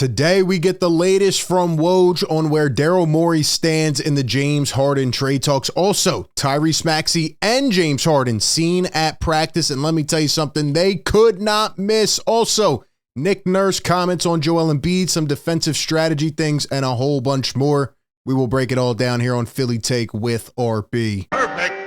Today, we get the latest from Woj on where Daryl Morey stands in the James Harden trade talks. Also, Tyrese Maxey and James Harden seen at practice. And let me tell you something, they could not miss. Also, Nick Nurse comments on Joel Embiid, some defensive strategy things, and a whole bunch more. We will break it all down here on Philly Take with RB. Perfect.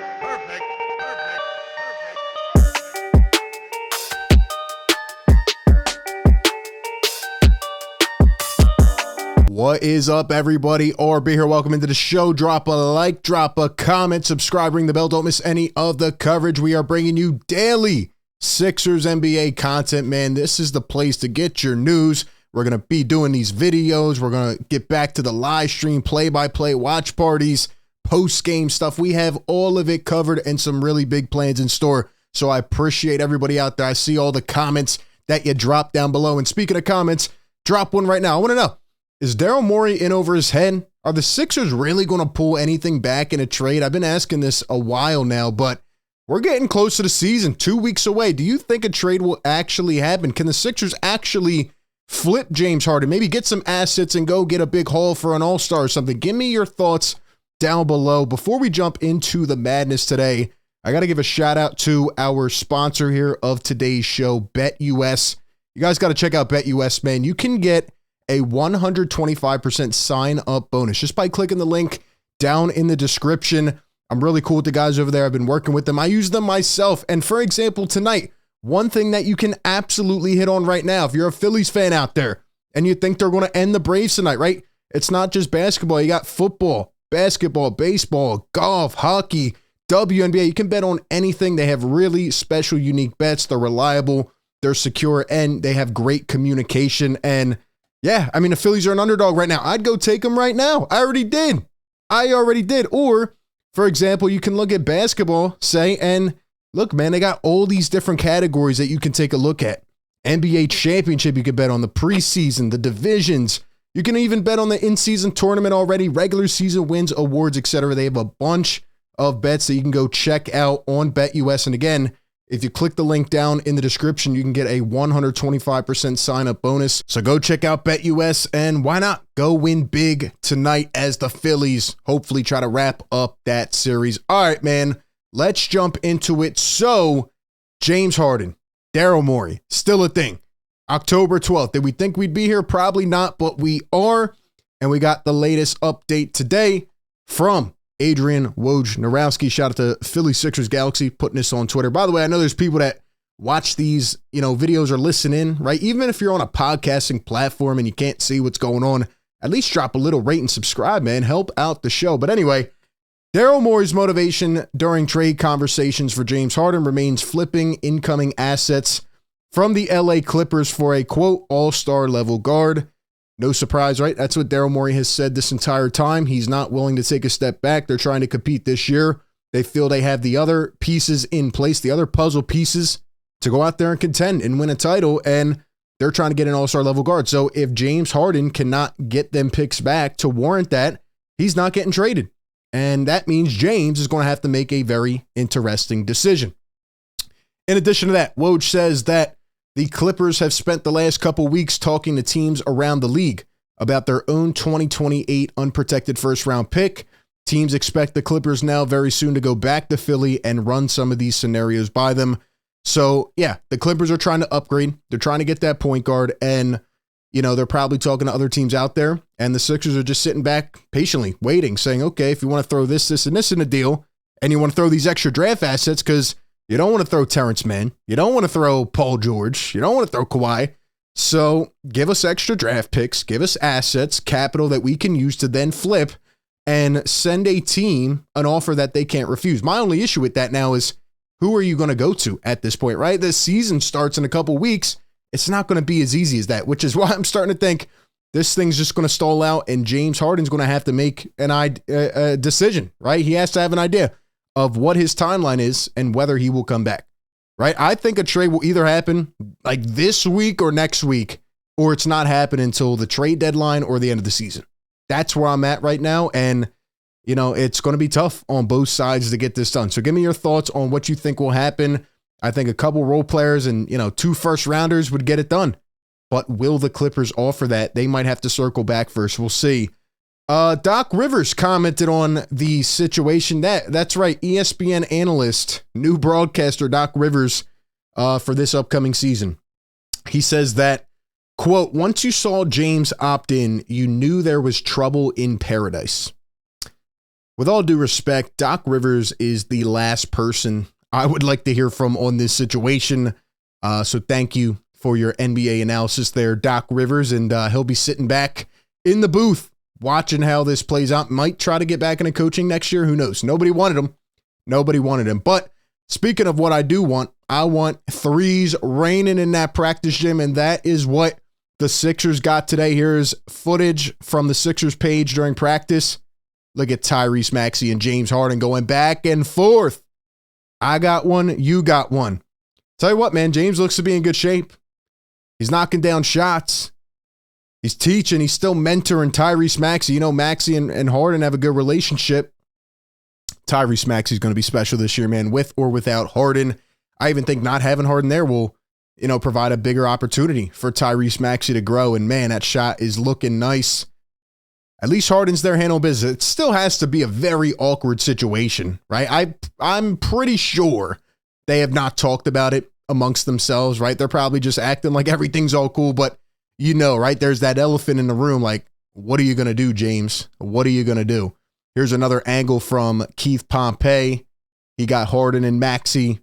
What is up, everybody? RB here. Welcome into the show. Drop a like, drop a comment, subscribe, ring the bell. Don't miss any of the coverage. We are bringing you daily Sixers NBA content, man. This is the place to get your news. We're going to be doing these videos. We're going to get back to the live stream, play-by-play, watch parties, post-game stuff. We have all of it covered and some really big plans in store. So I appreciate everybody out there. I see all the comments that you drop down below. And speaking of comments, drop one right now. I want to know, is Daryl Morey in over his head? Are the Sixers really going to pull anything back in a trade? I've been asking this a while now, but we're getting close to the season, 2 weeks away. Do you think a trade will actually happen? Can the Sixers actually flip James Harden, maybe get some assets and go get a big haul for an all-star or something? Give me your thoughts down below. Before we jump into the madness today, I got to give a shout out to our sponsor here of today's show, BetUS. You guys got to check out BetUS, man. You can get a 125% sign-up bonus just by clicking the link down in the description. I'm really cool with the guys over there. I've been working with them. I use them myself. And for example, tonight, one thing that you can absolutely hit on right now, if you're a Phillies fan out there and you think they're going to end the Braves tonight, right? It's not just basketball. You got football, basketball, baseball, golf, hockey, WNBA. You can bet on anything. They have really special, unique bets. They're reliable, they're secure, and they have great communication. And yeah, I mean, the Phillies are an underdog right now. I'd go take them right now. I already did. Or, for example, you can look at basketball, say, and look, man, they got all these different categories that you can take a look at. NBA championship, you can bet on the preseason, the divisions. You can even bet on the in-season tournament already, regular season wins, awards, etc. They have a bunch of bets that you can go check out on BetUS. And again, if you click the link down in the description, you can get a 125% sign-up bonus. So go check out BetUS, and why not go win big tonight as the Phillies hopefully try to wrap up that series. All right, man, let's jump into it. So James Harden, Daryl Morey, still a thing. October 12th. Did we think we'd be here? Probably not, but we are. And we got the latest update today from Adrian Wojnarowski. Shout out to Philly Sixers Galaxy putting this on Twitter. By the way, I know there's people that watch these, videos or listen in, right? Even if you're on a podcasting platform and you can't see what's going on, at least drop a little rate and subscribe, man. Help out the show. But anyway, Daryl Morey's motivation during trade conversations for James Harden remains flipping incoming assets from the LA Clippers for a, quote, all-star level guard. No surprise, right? That's what Daryl Morey has said this entire time. He's not willing to take a step back. They're trying to compete this year. They feel they have the other pieces in place, the other puzzle pieces to go out there and contend and win a title, and they're trying to get an all-star level guard. So if James Harden cannot get them picks back to warrant that, he's not getting traded. And that means James is going to have to make a very interesting decision. In addition to that, Woj says that the Clippers have spent the last couple weeks talking to teams around the league about their own 2028 unprotected first-round pick. Teams expect the Clippers now very soon to go back to Philly and run some of these scenarios by them. So, yeah, the Clippers are trying to upgrade. They're trying to get that point guard, and, they're probably talking to other teams out there, and the Sixers are just sitting back patiently, waiting, saying, okay, if you want to throw this, and this in a deal, and you want to throw these extra draft assets, because you don't want to throw Terrence Mann. You don't want to throw Paul George. You don't want to throw Kawhi. So give us extra draft picks, give us assets, capital that we can use to then flip and send a team an offer that they can't refuse. My only issue with that now is, who are you going to go to at this point, right? The season starts in a couple weeks. It's not going to be as easy as that, which is why I'm starting to think this thing's just going to stall out and James Harden's going to have to make a decision, right? He has to have an idea of what his timeline is and whether he will come back, right? I think a trade will either happen like this week or next week, or it's not happening until the trade deadline or the end of the season. That's where I'm at right now. And, it's going to be tough on both sides to get this done. So give me your thoughts on what you think will happen. I think a couple role players and, 2 first rounders would get it done. But will the Clippers offer that? They might have to circle back first. We'll see. Doc Rivers commented on the situation. That's right. ESPN analyst, new broadcaster Doc Rivers for this upcoming season. He says that, quote, once you saw James opt in, you knew there was trouble in paradise. With all due respect, Doc Rivers is the last person I would like to hear from on this situation. So thank you for your NBA analysis there, Doc Rivers. And he'll be sitting back in the booth watching how this plays out. Might try to get back into coaching next year. Who knows? Nobody wanted him. Nobody wanted him. But speaking of what I do want, I want threes raining in that practice gym. And that is what the Sixers got today. Here's footage from the Sixers page during practice. Look at Tyrese Maxey and James Harden going back and forth. I got one. You got one. Tell you what, man, James looks to be in good shape. He's knocking down shots. He's teaching. He's still mentoring Tyrese Maxey. You know, Maxey and Harden have a good relationship. Tyrese Maxey's going to be special this year, man, with or without Harden. I even think not having Harden there will, provide a bigger opportunity for Tyrese Maxey to grow. And, man, that shot is looking nice. At least Harden's there handling business. It still has to be a very awkward situation, right? I'm pretty sure they have not talked about it amongst themselves, right? They're probably just acting like everything's all cool, but right? There's that elephant in the room. Like, what are you going to do, James? What are you going to do? Here's another angle from Keith Pompey. He got Harden and Maxey.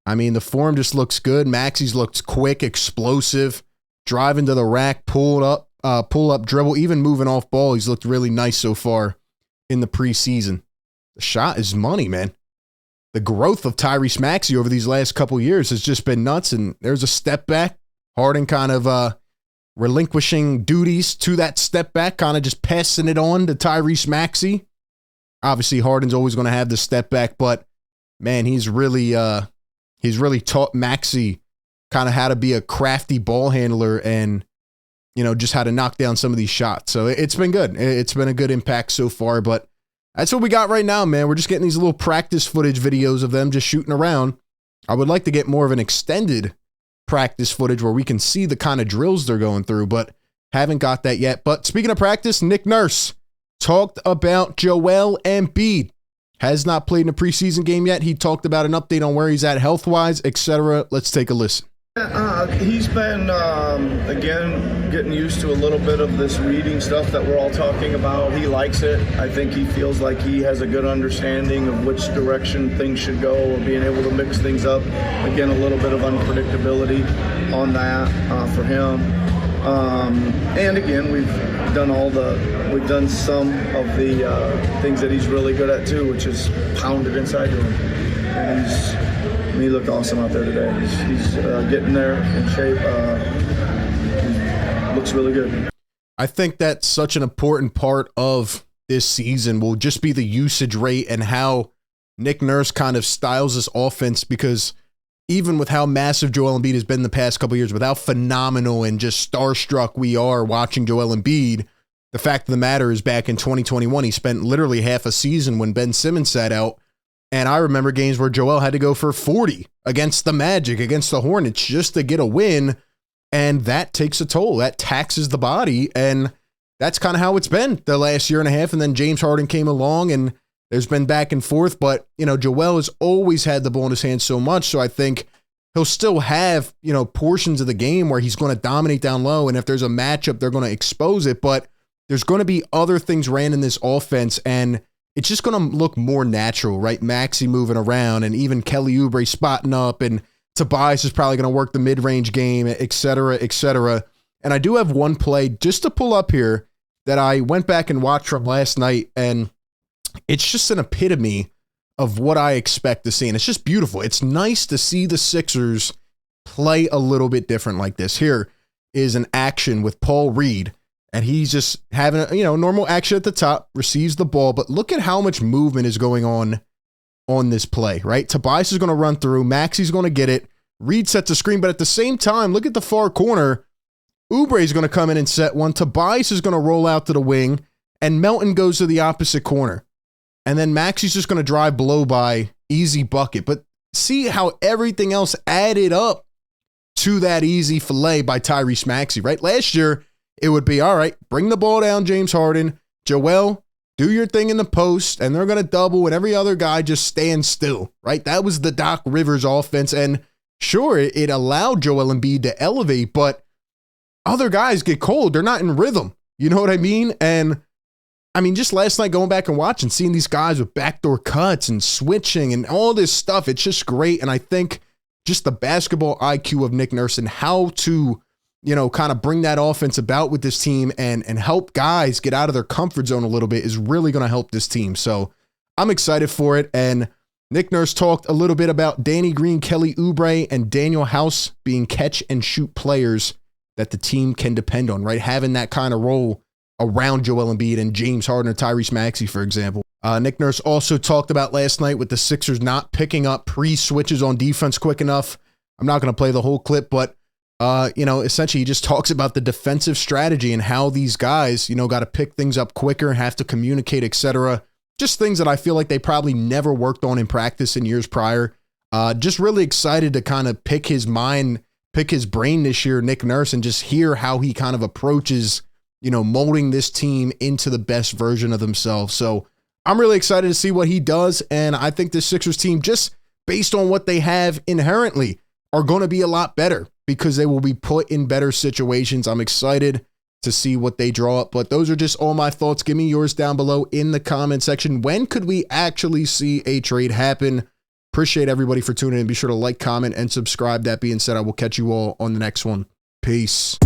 I mean, the form just looks good. Maxey's looks quick, explosive, driving to the rack, pull up, dribble, even moving off ball. He's looked really nice so far in the preseason. The shot is money, man. The growth of Tyrese Maxey over these last couple years has just been nuts, and there's a step back. Harden kind of relinquishing duties to that step back, kind of just passing it on to Tyrese Maxey. Obviously, Harden's always going to have the step back, but man, he's really taught Maxey kind of how to be a crafty ball handler and just how to knock down some of these shots. So it's been good. It's been a good impact so far, but that's what we got right now, man. We're just getting these little practice footage videos of them just shooting around. I would like to get more of an extended practice footage where we can see the kind of drills they're going through, but haven't got that yet. But speaking of practice, Nick Nurse talked about Joel Embiid. Has not played in a preseason game yet. He talked about an update on where he's at health-wise, etc. Let's take a listen. He's been, again, getting used to a little bit of this reading stuff that we're all talking about. He likes it. I think he feels like he has a good understanding of which direction things should go, or being able to mix things up. Again, a little bit of unpredictability on that for him. And again, we've done some of the things that he's really good at too, which is pounded inside to him. And he looked awesome out there today. He's getting there in shape. He looks really good. I think that's such an important part of this season will just be the usage rate and how Nick Nurse kind of styles this offense, because even with how massive Joel Embiid has been the past couple of years, with how phenomenal and just starstruck we are watching Joel Embiid, the fact of the matter is back in 2021, he spent literally half a season when Ben Simmons sat out. And I remember games where Joel had to go for 40 against the Magic, against the Hornets, just to get a win. And that takes a toll. That taxes the body. And that's kind of how it's been the last year and a half. And then James Harden came along and there's been back and forth. But, Joel has always had the ball in his hands so much. So I think he'll still have, portions of the game where he's going to dominate down low. And if there's a matchup, they're going to expose it. But there's going to be other things ran in this offense. And it's just going to look more natural, right? Maxi moving around and even Kelly Oubre spotting up, and Tobias is probably going to work the mid-range game, et cetera, et cetera. And I do have one play just to pull up here that I went back and watched from last night, and it's just an epitome of what I expect to see. And it's just beautiful. It's nice to see the Sixers play a little bit different like this. Here is an action with Paul Reed. And he's just having a, normal action at the top, receives the ball. But look at how much movement is going on this play, right? Tobias is going to run through. Maxi's going to get it. Reed sets a screen. But at the same time, look at the far corner. Oubre is going to come in and set one. Tobias is going to roll out to the wing. And Melton goes to the opposite corner. And then Maxi's just going to drive blow by. Easy bucket. But see how everything else added up to that easy fillet by Tyrese Maxey, right? Last year, it would be, all right, bring the ball down, James Harden. Joel, do your thing in the post, and they're going to double, and every other guy just stands still, right? That was the Doc Rivers offense, and sure, it allowed Joel Embiid to elevate, but other guys get cold. They're not in rhythm. You know what I mean? And I mean, just last night going back and watching, seeing these guys with backdoor cuts and switching and all this stuff, it's just great. And I think just the basketball IQ of Nick Nurse and how to, kind of bring that offense about with this team and help guys get out of their comfort zone a little bit is really going to help this team. So I'm excited for it. And Nick Nurse talked a little bit about Danny Green, Kelly Oubre, and Daniel House being catch and shoot players that the team can depend on, right? Having that kind of role around Joel Embiid and James Harden or Tyrese Maxey, for example. Nick Nurse also talked about last night with the Sixers not picking up pre-switches on defense quick enough. I'm not going to play the whole clip, but, essentially he just talks about the defensive strategy and how these guys, got to pick things up quicker, have to communicate, etc. Just things that I feel like they probably never worked on in practice in years prior. Just really excited to kind of pick his mind, pick his brain this year, Nick Nurse, and just hear how he kind of approaches, molding this team into the best version of themselves. So I'm really excited to see what he does. And I think the Sixers team, just based on what they have inherently, are going to be a lot better because they will be put in better situations. I'm excited to see what they draw up. But those are just all my thoughts. Give me yours down below in the comment section. When could we actually see a trade happen? Appreciate everybody for tuning in. Be sure to like, comment, and subscribe. That being said, I will catch you all on the next one. Peace.